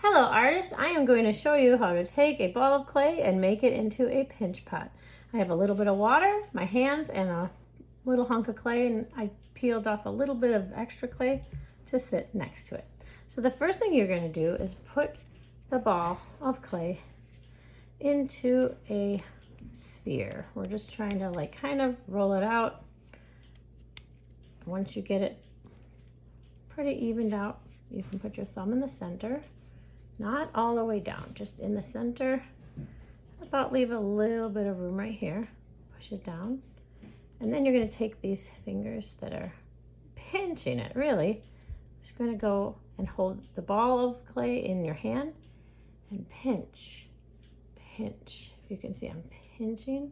Hello artists, I am going to show you how to take a ball of clay and make it into a pinch pot. I have a little bit of water, my hands, and a little hunk of clay, and I peeled off a little bit of extra clay to sit next to it. So the first thing you're going to do is put the ball of clay into a sphere. We're just trying to kind of roll it out. Once you get it pretty evened out, you can put your thumb in the center. Not all the way down, just in the center. About leave a little bit of room right here. Push it down. And then you're going to take these fingers that are pinching it, really. Just going to go and hold the ball of clay in your hand and pinch, pinch. If you can see, I'm pinching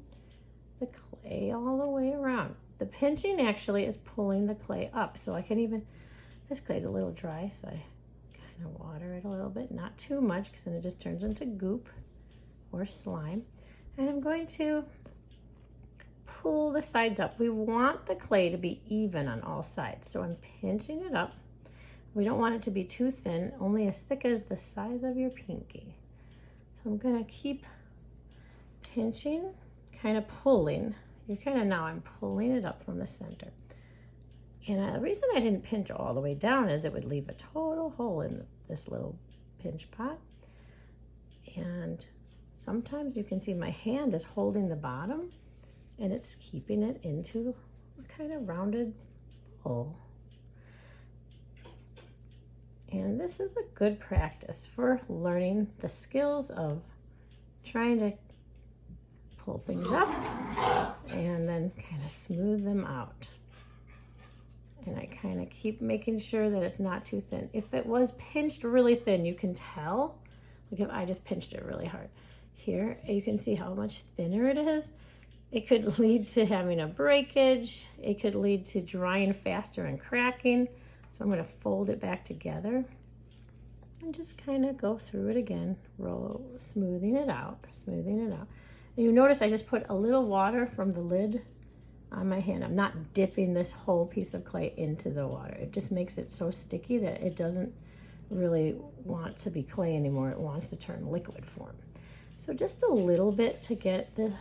the clay all the way around. The pinching actually is pulling the clay up. So I can even, this clay is a little dry, so I water it a little bit, not too much because then it just turns into goop or slime. And I'm going to pull the sides up. We want the clay to be even on all sides, so I'm pinching it up. We don't want it to be too thin, only as thick as the size of your pinky. So I'm going to keep pinching, kind of pulling. I'm pulling it up from the center. And the reason I didn't pinch all the way down is it would leave a total hole in this little pinch pot. And sometimes you can see my hand is holding the bottom and it's keeping it into a kind of rounded hole. And this is a good practice for learning the skills of trying to pull things up and then kind of smooth them out. And I kind of keep making sure that it's not too thin. If it was pinched really thin, you can tell. Like if I just pinched it really hard. Here, you can see how much thinner it is. It could lead to having a breakage. It could lead to drying faster and cracking. So I'm going to fold it back together and just kind of go through it again, smoothing it out, smoothing it out. And you notice I just put a little water from the lid on my hand. I'm not dipping this whole piece of clay into the water. It just makes it so sticky that it doesn't really want to be clay anymore. It wants to turn liquid form. So just a little bit to get the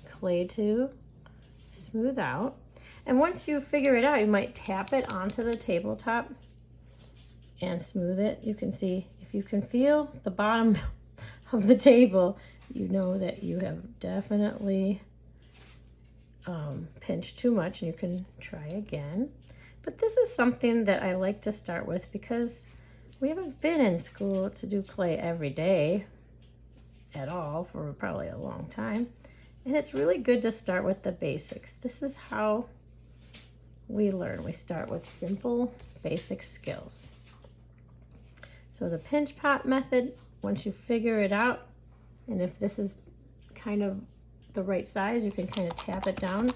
clay to smooth out. And once you figure it out, you might tap it onto the tabletop and smooth it. You can see, if you can feel the bottom of the table, you know that you have definitely pinch too much, and you can try again. But this is something that I like to start with because we haven't been in school to do clay every day at all for probably a long time. And it's really good to start with the basics. This is how we learn. We start with simple, basic skills. So the pinch pot method, once you figure it out, and if this is kind of the right size, you can kind of tap it down.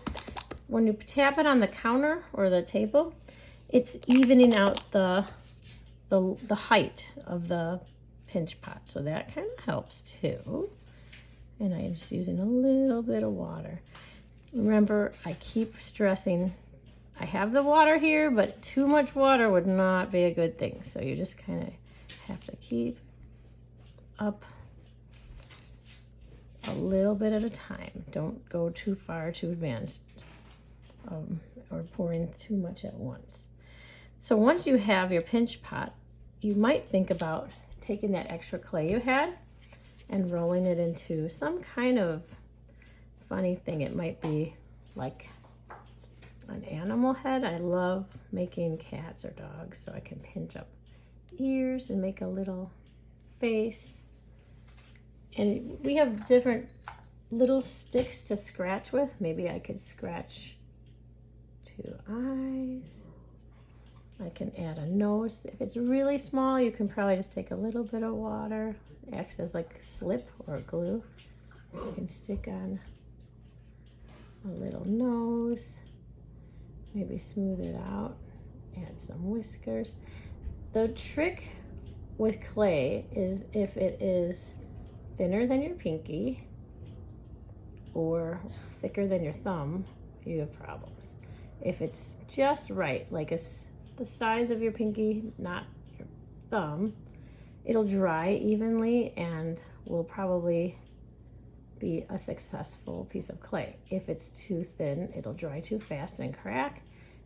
When you tap it on the counter or the table, it's evening out the height of the pinch pot, so that kind of helps too. And I'm just using a little bit of water. Remember, I keep stressing, I have the water here, but too much water would not be a good thing. So you just kind of have to keep up a little bit at a time. Don't go too far, too advanced, or pouring too much at once. So once you have your pinch pot, you might think about taking that extra clay you had and rolling it into some kind of funny thing. It might be like an animal head. I love making cats or dogs, so I can pinch up ears and make a little face. And we have different little sticks to scratch with. Maybe I could scratch 2 eyes. I can add a nose. If it's really small, you can probably just take a little bit of water. It acts as like slip or glue. You can stick on a little nose. Maybe smooth it out. Add some whiskers. The trick with clay is if it is thinner than your pinky or thicker than your thumb, you have problems. If it's just right, like the size of your pinky, not your thumb, it'll dry evenly and will probably be a successful piece of clay. If it's too thin, it'll dry too fast and crack.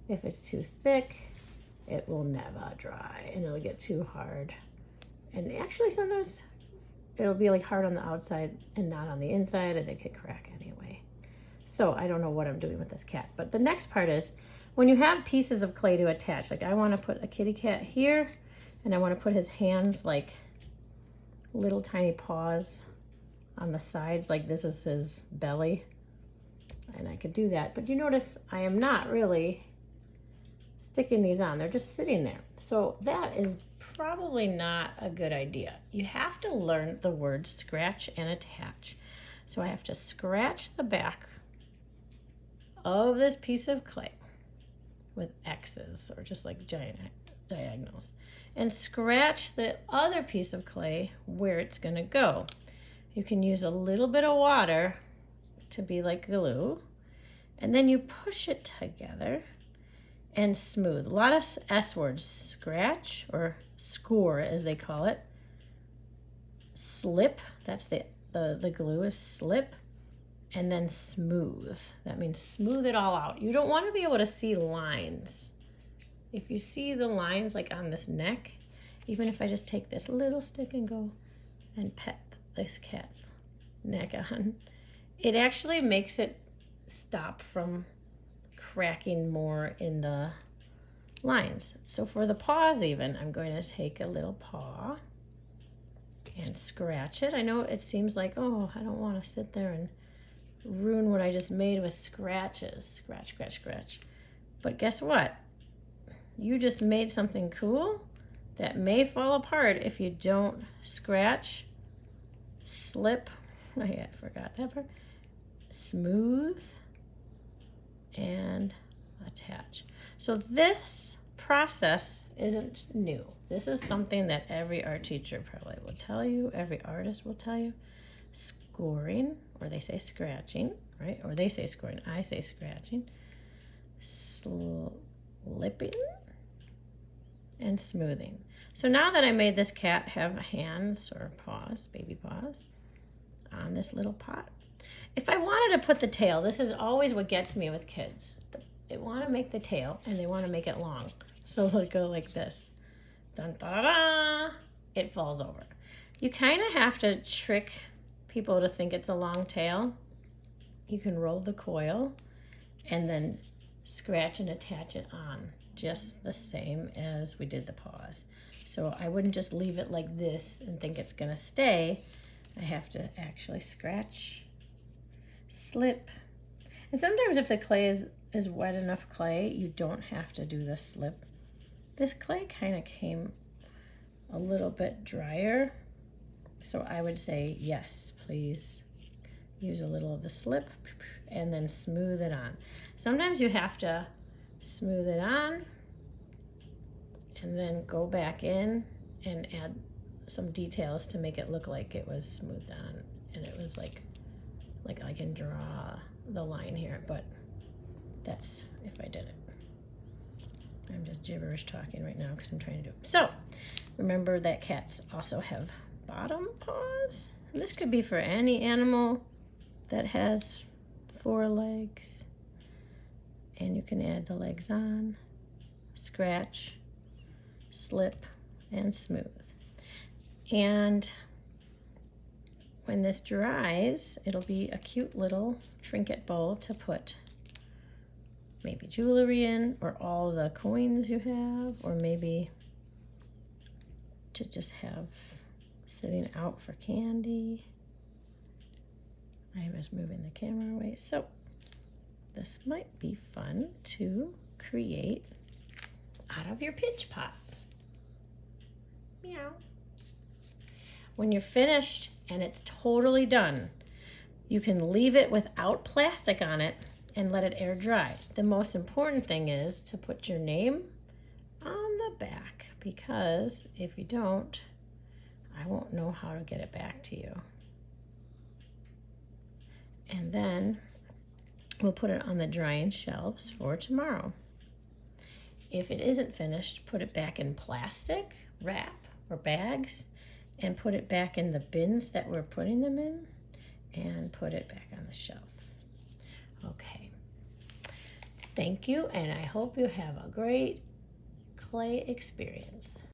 If it's too thick, it will never dry and it'll get too hard. And actually sometimes it'll be like hard on the outside and not on the inside, and it could crack anyway. So I don't know what I'm doing with this cat. But the next part is when you have pieces of clay to attach, like I want to put a kitty cat here, and I want to put his hands like little tiny paws on the sides, like this is his belly. And I could do that, but you notice I am not really sticking these on. They're just sitting there. So that is probably not a good idea. You have to learn the word scratch and attach. So I have to scratch the back of this piece of clay with X's or just like giant diagonals, and scratch the other piece of clay where it's going to go. You can use a little bit of water to be like glue, and then you push it together and smooth. A lot of S words, scratch or score as they call it. Slip, that's the glue is slip, and then smooth. That means smooth it all out. You don't want to be able to see lines. If you see the lines like on this neck, even if I just take this little stick and go and pet this cat's neck on, it actually makes it stop from cracking more in the lines. So for the paws even, I'm going to take a little paw and scratch it. I know it seems like, oh, I don't want to sit there and ruin what I just made with scratches. Scratch, scratch, scratch. But guess what? You just made something cool that may fall apart if you don't scratch, slip, I forgot that part, smooth, and attach. So this process isn't new. This is something that every art teacher probably will tell you, every artist will tell you. Scoring, or they say scratching, right? Or they say scoring, I say scratching. Slipping and smoothing. So now that I made this cat have hands or paws, baby paws, on this little pot, if I wanted to put the tail, this is always what gets me with kids. They want to make the tail and they want to make it long. So it'll go like this. Dun, da, da, da. It falls over. You kind of have to trick people to think it's a long tail. You can roll the coil and then scratch and attach it on just the same as we did the paws. So I wouldn't just leave it like this and think it's going to stay. I have to actually scratch, slip. And sometimes if the clay is wet enough clay, you don't have to do the slip. This clay kind of came a little bit drier. So I would say, yes, please use a little of the slip and then smooth it on. Sometimes you have to smooth it on and then go back in and add some details to make it look like it was smoothed on and it was like I can draw the line here, but that's if I did it. I'm just gibberish talking right now because I'm trying to do it. So remember that cats also have bottom paws. And this could be for any animal that has 4 legs. And you can add the legs on, scratch, slip, and smooth. And when this dries, it'll be a cute little trinket bowl to put maybe jewelry in, or all the coins you have, or maybe to just have sitting out for candy. I was moving the camera away. So this might be fun to create out of your pitch pot. Meow. When you're finished and it's totally done, you can leave it without plastic on it and let it air dry. The most important thing is to put your name on the back, because if you don't, I won't know how to get it back to you. And then we'll put it on the drying shelves for tomorrow. If it isn't finished, put it back in plastic wrap or bags and put it back in the bins that we're putting them in, and put it back on the shelf. Okay. Thank you, and I hope you have a great clay experience.